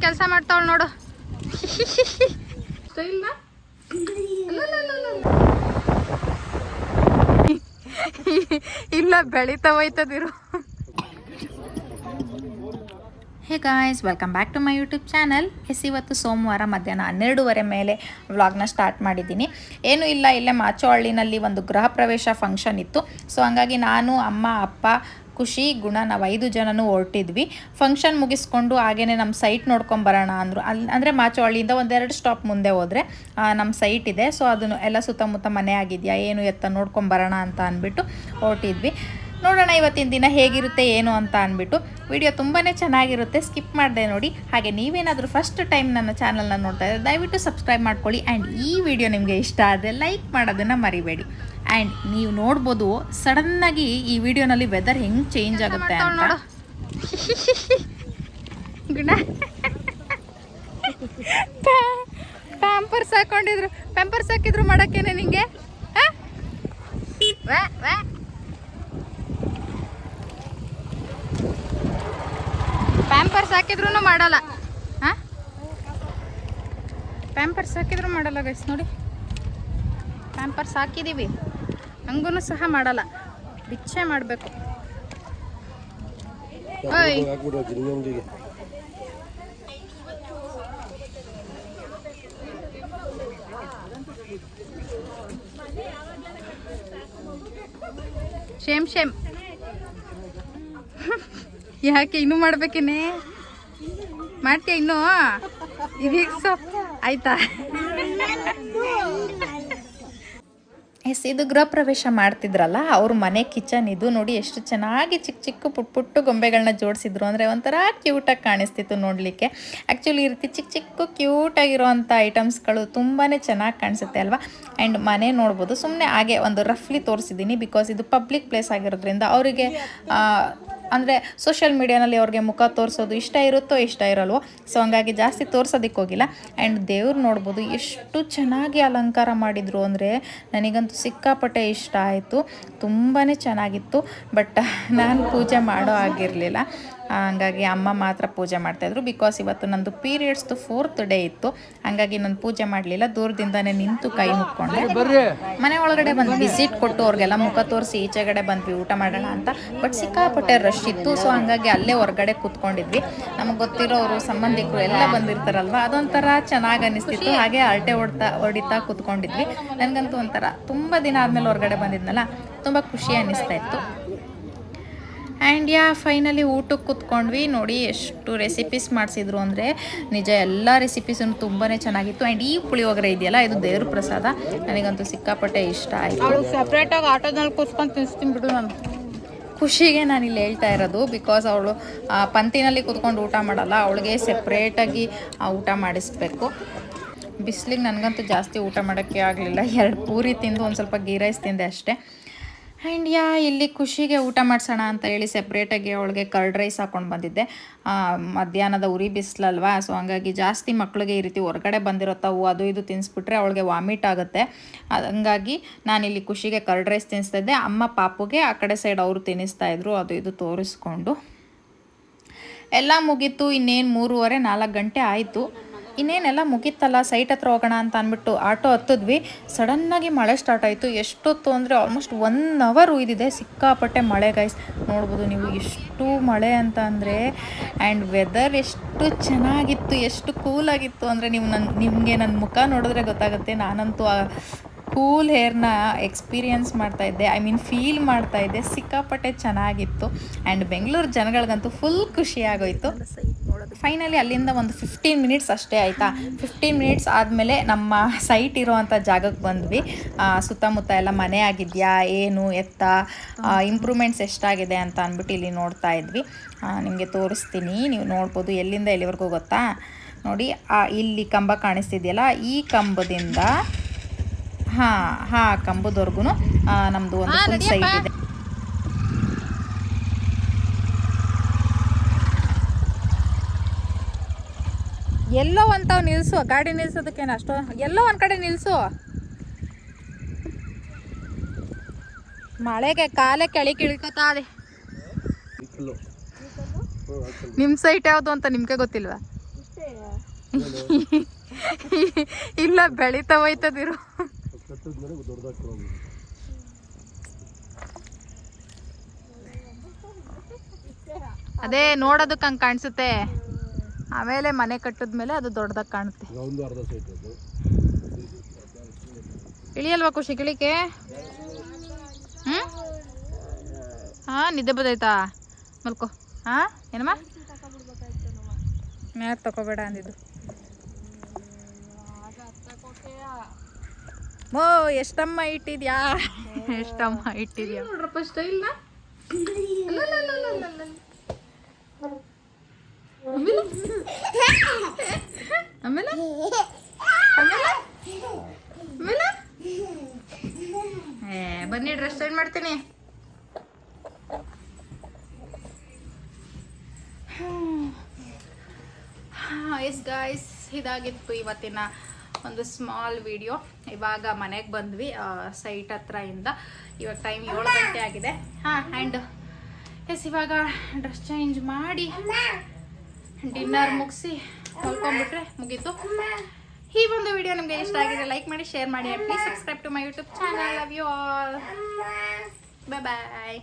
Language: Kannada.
ಕೆಲಸ ಮಾಡ್ತಾವಳು ನೋಡು. ಇಲ್ಲ ಬೆಳೀತಾ ಹೋಯ್ತದಿರು. Hey guys, welcome back to my YouTube channel. ಇವತ್ತು ಸೋಮವಾರ ಮಧ್ಯಾಹ್ನ 12:30 ಮೇಲೆ ವ್ಲಾಗ್ನ ಸ್ಟಾರ್ಟ್ ಮಾಡಿದ್ದೀನಿ. ಏನೂ ಇಲ್ಲ, ಇಲ್ಲೇ ಮಾಚೋಹಳ್ಳಿನಲ್ಲಿ ಒಂದು ಗೃಹ ಪ್ರವೇಶ ಫಂಕ್ಷನ್ ಇತ್ತು. ಸೊ ಹಂಗಾಗಿ ನಾನು, ಅಮ್ಮ, ಅಪ್ಪ, ಖುಷಿ, ಗುಣ ನಾವು 5 ಜನನೂ ಹೊರಟಿದ್ವಿ. ಫಂಕ್ಷನ್ ಮುಗಿಸ್ಕೊಂಡು ಹಾಗೇನೆ ನಮ್ಮ ಸೈಟ್ ನೋಡ್ಕೊಂಬರೋಣ ಅಂದರು. ಅಂದರೆ ಮಾಚೋಹಳ್ಳಿಯಿಂದ 1-2 ಸ್ಟಾಪ್ ಮುಂದೆ ಹೋದರೆ ನಮ್ಮ ಸೈಟ್ ಇದೆ. ಸೊ ಅದನ್ನು ಎಲ್ಲ ಸುತ್ತಮುತ್ತ ಮನೆ ಆಗಿದೆಯಾ ಏನು ಎತ್ತ ನೋಡ್ಕೊಂಬರೋಣ ಅಂತ ಅಂದ್ಬಿಟ್ಟು ಹೊರಟಿದ್ವಿ. ನೋಡೋಣ ಇವತ್ತಿನ ದಿನ ಹೇಗಿರುತ್ತೆ ಏನು ಅಂತ ಅಂದ್ಬಿಟ್ಟು. ವಿಡಿಯೋ ತುಂಬಾ ಚೆನ್ನಾಗಿರುತ್ತೆ, ಸ್ಕಿಪ್ ಮಾಡಿದೆ ನೋಡಿ. ಹಾಗೆ ನೀವೇನಾದರೂ ಫಸ್ಟ್ ಟೈಮ್ ನನ್ನ ಚಾನಲ್ನ ನೋಡ್ತಾ ಇದ್ದರೆ ದಯವಿಟ್ಟು ಸಬ್ಸ್ಕ್ರೈಬ್ ಮಾಡ್ಕೊಳ್ಳಿ. ಆ್ಯಂಡ್ ಈ ವಿಡಿಯೋ ನಿಮಗೆ ಇಷ್ಟ ಆದರೆ ಲೈಕ್ ಮಾಡೋದನ್ನು ಮರಿಬೇಡಿ. ಆ್ಯಂಡ್ ನೀವು ನೋಡ್ಬೋದು ಸಡನ್ನಾಗಿ ಈ ವಿಡಿಯೋನಲ್ಲಿ ವೆದರ್ ಹೆಂಗೆ ಚೇಂಜ್ ಆಗುತ್ತೆ ಅಂತ. ಪ್ಯಾಂಪರ್ಸ್ ಹಾಕೊಂಡಿದ್ರು, ಪ್ಯಾಂಪರ್ಸ್ ಹಾಕಿದ್ರು ಮಾಡೋಕ್ಕೇನೆ ನಿಂಗೆ. ಪ್ಯಾಂಪರ್ಸ್ ಹಾಕಿದ್ರು ಮಾಡಲ್ಲ. ಹಾಂ, ಪ್ಯಾಂಪರ್ಸ್ ಹಾಕಿದ್ರು ಮಾಡಲ್ಲ ಗೈಸ್. ನೋಡಿ, ಪ್ಯಾಂಪರ್ಸ್ ಹಾಕಿದ್ದೀವಿ ಹಂಗೂ ಸಹ ಮಾಡಲ್ಲ, ಬಿಚ್ಚೆ ಮಾಡಬೇಕು. Shem Shem. ಯಾಕೆ ಇನ್ನೂ ಮಾಡ್ಬೇಕೇನೆ? ಮಾಡ್ತೀಯ ಇನ್ನೂ? ಇದೀಗ ಆಯ್ತಾ? ಇದು ಗೃಹ ಪ್ರವೇಶ ಮಾಡ್ತಿದ್ರಲ್ಲ ಅವ್ರ ಮನೆ ಕಿಚನ್ ಇದು. ನೋಡಿ ಎಷ್ಟು ಚೆನ್ನಾಗಿ ಚಿಕ್ಕ ಚಿಕ್ಕ ಪುಟ್ಟು ಗೊಂಬೆಗಳನ್ನ ಜೋಡಿಸಿದ್ರು. ಅಂದರೆ ಒಂಥರ ಕ್ಯೂಟಾಗಿ ಕಾಣಿಸ್ತಿತ್ತು ನೋಡಲಿಕ್ಕೆ. ಆ್ಯಕ್ಚುಲಿ ಈ ರೀತಿ ಚಿಕ್ಕ ಚಿಕ್ಕ ಕ್ಯೂಟಾಗಿರೋವಂಥ ಐಟಮ್ಸ್ಗಳು ತುಂಬಾ ಚೆನ್ನಾಗಿ ಕಾಣಿಸುತ್ತೆ ಅಲ್ವಾ. ಆ್ಯಂಡ್ ಮನೆ ನೋಡ್ಬೋದು. ಸುಮ್ಮನೆ ಹಾಗೆ ಒಂದು ರಫ್ಲಿ ತೋರಿಸಿದ್ದೀನಿ, ಬಿಕಾಸ್ ಇದು ಪಬ್ಲಿಕ್ ಪ್ಲೇಸ್ ಆಗಿರೋದ್ರಿಂದ ಅವರಿಗೆ ಅಂದರೆ ಸೋಷಿಯಲ್ ಮೀಡಿಯಾನಲ್ಲಿ ಅವ್ರಿಗೆ ಮುಖ ತೋರಿಸೋದು ಇಷ್ಟ ಇರುತ್ತೋ ಇಷ್ಟ ಇರಲ್ವೋ. ಸೊ ಹಂಗಾಗಿ ಜಾಸ್ತಿ ತೋರ್ಸೋದಕ್ಕೆ ಹೋಗಿಲ್ಲ. ಆ್ಯಂಡ್ ದೇವ್ರು ನೋಡ್ಬೋದು ಎಷ್ಟು ಚೆನ್ನಾಗಿ ಅಲಂಕಾರ ಮಾಡಿದರು ಅಂದರೆ ನನಗಂತೂ ಸಿಕ್ಕಾಪಟ್ಟೆ ಇಷ್ಟ ಆಯಿತು. ತುಂಬಾ ಚೆನ್ನಾಗಿತ್ತು. ಬಟ್ ನಾನು ಪೂಜೆ ಮಾಡೋ ಆಗಿರಲಿಲ್ಲ. ಹಂಗಾಗಿ ಅಮ್ಮ ಮಾತ್ರ ಪೂಜೆ ಮಾಡ್ತಾಯಿದ್ರು. ಬಿಕಾಸ್ ಇವತ್ತು ನಂದು ಪೀರಿಯಡ್ಸ್ದು 4th ಡೇ ಇತ್ತು. ಹಾಗಾಗಿ ನಾನು ಪೂಜೆ ಮಾಡಲಿಲ್ಲ, ದೂರದಿಂದನೇ ನಿಂತು ಕೈ ಮುಕ್ಕೊಂಡೆ. ಮನೆ ಒಳಗಡೆ ಬಂದು ವಿಸಿಟ್ ಕೊಟ್ಟು ಅವ್ರಿಗೆಲ್ಲ ಮುಖ ತೋರಿಸಿ ಈಚೆಗಡೆ ಬಂದ್ವಿ ಊಟ ಮಾಡೋಣ ಅಂತ. ಬಟ್ ಸಿಕ್ಕಾಪಟ್ಟೆ ರಶ್ ಇತ್ತು. ಸೊ ಹಂಗಾಗಿ ಅಲ್ಲೇ ಹೊರಗಡೆ ಕೂತ್ಕೊಂಡಿದ್ವಿ. ನಮಗೆ ಗೊತ್ತಿರೋರು ಸಂಬಂಧಿಕರು ಎಲ್ಲ ಬಂದಿರ್ತಾರಲ್ವ, ಅದೊಂಥರ ಚೆನ್ನಾಗಿ ಅನ್ನಿಸ್ತಿತ್ತು. ಹಾಗೆ ಅರಟೆ ಹೊಡಿತಾ ಕೂತ್ಕೊಂಡಿದ್ವಿ. ನನಗಂತೂ ಒಂಥರ ತುಂಬ ದಿನ ಆದಮೇಲೆ ಹೊರಗಡೆ ಬಂದಿದ್ನಲ್ಲ, ತುಂಬ ಖುಷಿ ಅನ್ನಿಸ್ತಾ ಇತ್ತು. ಆ್ಯಂಡ್ ಫೈನಲಿ ಊಟಕ್ಕೆ ಕೂತ್ಕೊಂಡ್ವಿ. ನೋಡಿ ಎಷ್ಟು ರೆಸಿಪೀಸ್ ಮಾಡಿಸಿದ್ರು ಅಂದರೆ ನಿಜ ಎಲ್ಲ ರೆಸಿಪೀಸನ್ನು ತುಂಬಾ ಚೆನ್ನಾಗಿತ್ತು. ಆ್ಯಂಡ್ ಈ ಪುಳಿಯೋಗರೆ ಇದೆಯಲ್ಲ, ಇದು ದೇವ್ರ ಪ್ರಸಾದ. ನನಗಂತೂ ಸಿಕ್ಕಾಪಟ್ಟೆ ಇಷ್ಟ ಆಯಿತು. ಸಪ್ರೇಟಾಗಿ ಆಟೋದಲ್ಲಿ ಕೂತ್ಕೊಂಡು ತಿನ್ನಿಸ್ತೀನಿ ಬಿಡು. ನಾನು ಖುಷಿಗೆ ನಾನು ಇಲ್ಲಿ ಹೇಳ್ತಾ ಇರೋದು, ಬಿಕಾಸ್ ಅವಳು ಪಂಕ್ತಿನಲ್ಲಿ ಕೂತ್ಕೊಂಡು ಊಟ ಮಾಡಲ್ಲ, ಅವಳಿಗೆ ಸೆಪ್ರೇಟಾಗಿ ಊಟ ಮಾಡಿಸ್ಬೇಕು. ಬಿಸಿಲಿಗೆ ನನಗಂತೂ ಜಾಸ್ತಿ ಊಟ ಮಾಡೋಕ್ಕೆ ಆಗಲಿಲ್ಲ. 2 ಪೂರಿ ತಿಂದು ಒಂದು ಸ್ವಲ್ಪ ಗೀ ರೈಸ್ ತಿಂದೆ ಅಷ್ಟೇ. ಆ್ಯಂಡ್ ಇಲ್ಲಿ ಖುಷಿಗೆ ಊಟ ಮಾಡಿಸೋಣ ಅಂತ ಹೇಳಿ ಸೆಪ್ರೇಟಾಗಿ ಅವಳಿಗೆ ಕರ್ಡ್ ರೈಸ್ ಹಾಕ್ಕೊಂಡು ಬಂದಿದ್ದೆ. ಮಧ್ಯಾಹ್ನದ ಉರಿ ಬಿಸಿಲಲ್ವಾ, ಸೊ ಹಂಗಾಗಿ ಜಾಸ್ತಿ ಮಕ್ಕಳಿಗೆ ಈ ರೀತಿ ಹೊರಗಡೆ ಬಂದಿರುತ್ತವು ಅದು ಇದು ತಿನ್ನಿಸ್ಬಿಟ್ರೆ ಅವಳಿಗೆ ವಾಮಿಟ್ ಆಗುತ್ತೆ. ಹಂಗಾಗಿ ನಾನಿಲ್ಲಿ ಖುಷಿಗೆ ಕರ್ಡ್ ರೈಸ್ ತಿನ್ನಿಸ್ತಿದ್ದೆ. ಅಮ್ಮ ಪಾಪುಗೆ ಆ ಕಡೆ ಸೈಡ್ ಅವರು ತಿನ್ನಿಸ್ತಾಯಿದ್ರು, ಅದು ಇದು ತೋರಿಸ್ಕೊಂಡು. ಎಲ್ಲ ಮುಗೀತು. ಇನ್ನೇನು 3:30-4 ಗಂಟೆ ಆಯಿತು. ಇನ್ನೇನೆಲ್ಲ ಮುಗೀತಲ್ಲ, ಸೈಟ್ ಹತ್ರ ಹೋಗೋಣ ಅಂತ ಅಂದ್ಬಿಟ್ಟು ಆಟೋ ಹತ್ತಿದ್ವಿ. ಸಡನ್ನಾಗಿ ಮಳೆ ಸ್ಟಾರ್ಟ್ ಆಯಿತು. ಎಷ್ಟೊತ್ತು ಅಂದರೆ ಆಲ್ಮೋಸ್ಟ್ 1 ಅವರ್ ಉಯ್ದಿದೆ. ಸಿಕ್ಕಾಪಟ್ಟೆ ಮಳೆ ಗೈಸ್, ನೋಡ್ಬೋದು ನೀವು ಎಷ್ಟು ಮಳೆ ಅಂತ ಅಂದರೆ. ಆ್ಯಂಡ್ ವೆದರ್ ಎಷ್ಟು ಚೆನ್ನಾಗಿತ್ತು, ಎಷ್ಟು ಕೂಲಾಗಿತ್ತು ಅಂದರೆ ನಿಮಗೆ ನನ್ನ ಮುಖ ನೋಡಿದ್ರೆ ಗೊತ್ತಾಗುತ್ತೆ. ನಾನಂತೂ ಕೂಲ್ ಹೇರ್ನ ಎಕ್ಸ್ಪೀರಿಯನ್ಸ್ ಮಾಡ್ತಾಯಿದ್ದೆ, ಫೀಲ್ ಮಾಡ್ತಾಯಿದ್ದೆ. ಸಿಕ್ಕಾಪಟ್ಟೆ ಚೆನ್ನಾಗಿತ್ತು. ಆ್ಯಂಡ್ ಬೆಂಗಳೂರು ಜನಗಳಿಗಂತೂ ಫುಲ್ ಖುಷಿಯಾಗೋಯಿತು. ಫೈನಲಿ ಅಲ್ಲಿಂದ ಒಂದು 15 ಮಿನಿಟ್ಸ್ ಅಷ್ಟೇ ಆಯಿತಾ. 15 ಮಿನಿಟ್ಸ್ ಆದಮೇಲೆ ನಮ್ಮ ಸೈಟ್ ಇರೋವಂಥ ಜಾಗಕ್ಕೆ ಬಂದ್ವಿ. ಸುತ್ತಮುತ್ತ ಎಲ್ಲ ಮನೆ ಆಗಿದೆಯಾ ಏನು ಎತ್ತ ಇಂಪ್ರೂವ್ಮೆಂಟ್ಸ್ ಎಷ್ಟಾಗಿದೆ ಅಂತ ಅಂದ್ಬಿಟ್ಟು ಇಲ್ಲಿ ನೋಡ್ತಾ ಇದ್ವಿ. ನಿಮಗೆ ತೋರಿಸ್ತೀನಿ, ನೀವು ನೋಡ್ಬೋದು. ಎಲ್ಲಿಂದ ಎಲ್ಲಿವರೆಗೂ ಗೊತ್ತಾ, ನೋಡಿ ಇಲ್ಲಿ ಕಂಬ ಕಾಣಿಸ್ತಿದೆಯಲ್ಲ, ಈ ಕಂಬದಿಂದ ಕಂಬದವರೆಗೂ ನಮ್ಮದು ಒಂದು ಫುಲ್ ಸೈಟ್ ಇದೆ. ಎಲ್ಲೋ ಅಂತಾವ್ ನಿಲ್ಸು, ಗಾಡಿ ನಿಲ್ಸೋದಕ್ಕೇನು ಅಷ್ಟು, ಎಲ್ಲೋ ಒಂದು ಕಡೆ ನಿಲ್ಸು. ಮಳೆಗೆ ಕಾಲೇ ಕೆಳಿಕೋತಾ ಇದೆ. ನಿಮ್ಮ ಸೈಟ್ ಯಾವುದು ಅಂತ ನಿಮಗೆ ಗೊತ್ತಿಲ್ವಾ? ಇಲ್ಲ ಬೆಳಿತಾ ಹೋಯ್ತದಿರು. ಅದೇ ನೋಡೋದಕ್ಕೆ ಹಂಗೆ ಕಾಣಿಸುತ್ತೆ, ಆಮೇಲೆ ಮನೆ ಕಟ್ಟಿದ್ಮೇಲೆ ಅದು ದೊಡ್ಡದಾಗಿ ಕಾಣುತ್ತೆ. ಇಳಿಯಲ್ವಾ ಖುಷಿ ಗಿಳಿಕೆ? ಹಾಂ ನಿದ್ದೆ ಬದೈತಾ? ಮಲ್ಕೋ. ಹಾಂ ಏನಮ್ಮ ಮ್ಯಾತ್ ತಗೋಬೇಡ ಅಂದಿದ್ದು. ಮೋ ಎಷ್ಟಮ್ಮ ಇಟ್ಟಿದ್ಯಾ, ಎಷ್ಟಮ್ಮ ಇಟ್ಟಿದ್ಯಾ ನೋಡ್ರಪ್ಪ ಸ್ಟೈಲ್ನ. ಆಮೇಲೆ ಬನ್ನಿ ಡ್ರೆಸ್ ಚೇಂಜ್ ಮಾಡ್ತೀನಿ. ಎಸ್ ಗಾಯ್ಸ್, ಇದಾಗಿತ್ತು ಇವತ್ತಿನ ಒಂದು ಸ್ಮಾಲ್ ವಿಡಿಯೋ. ಇವಾಗ ಮನೆಗೆ ಬಂದ್ವಿ ಸೈಟ್ ಹತ್ರ ಇಂದ. ಇವಾಗ ಟೈಮ್ 7 ಗಂಟೆ ಆಗಿದೆ. ಆ್ಯಂಡ್ ಎಸ್ ಇವಾಗ ಡ್ರೆಸ್ ಚೇಂಜ್ ಮಾಡಿ ಡಿನ್ನರ್ ಮುಗಿಸಿ ಮಲ್ಕೊಂಡ್ಬಿಟ್ರೆ ಮುಗೀತು. ಈ ಒಂದು ವಿಡಿಯೋ ನಿಮಗೆ ಇಷ್ಟ ಆಗಿದೆ ಲೈಕ್ ಮಾಡಿ, ಶೇರ್ ಮಾಡಿ, please subscribe to my YouTube channel. Love you all. Bye bye.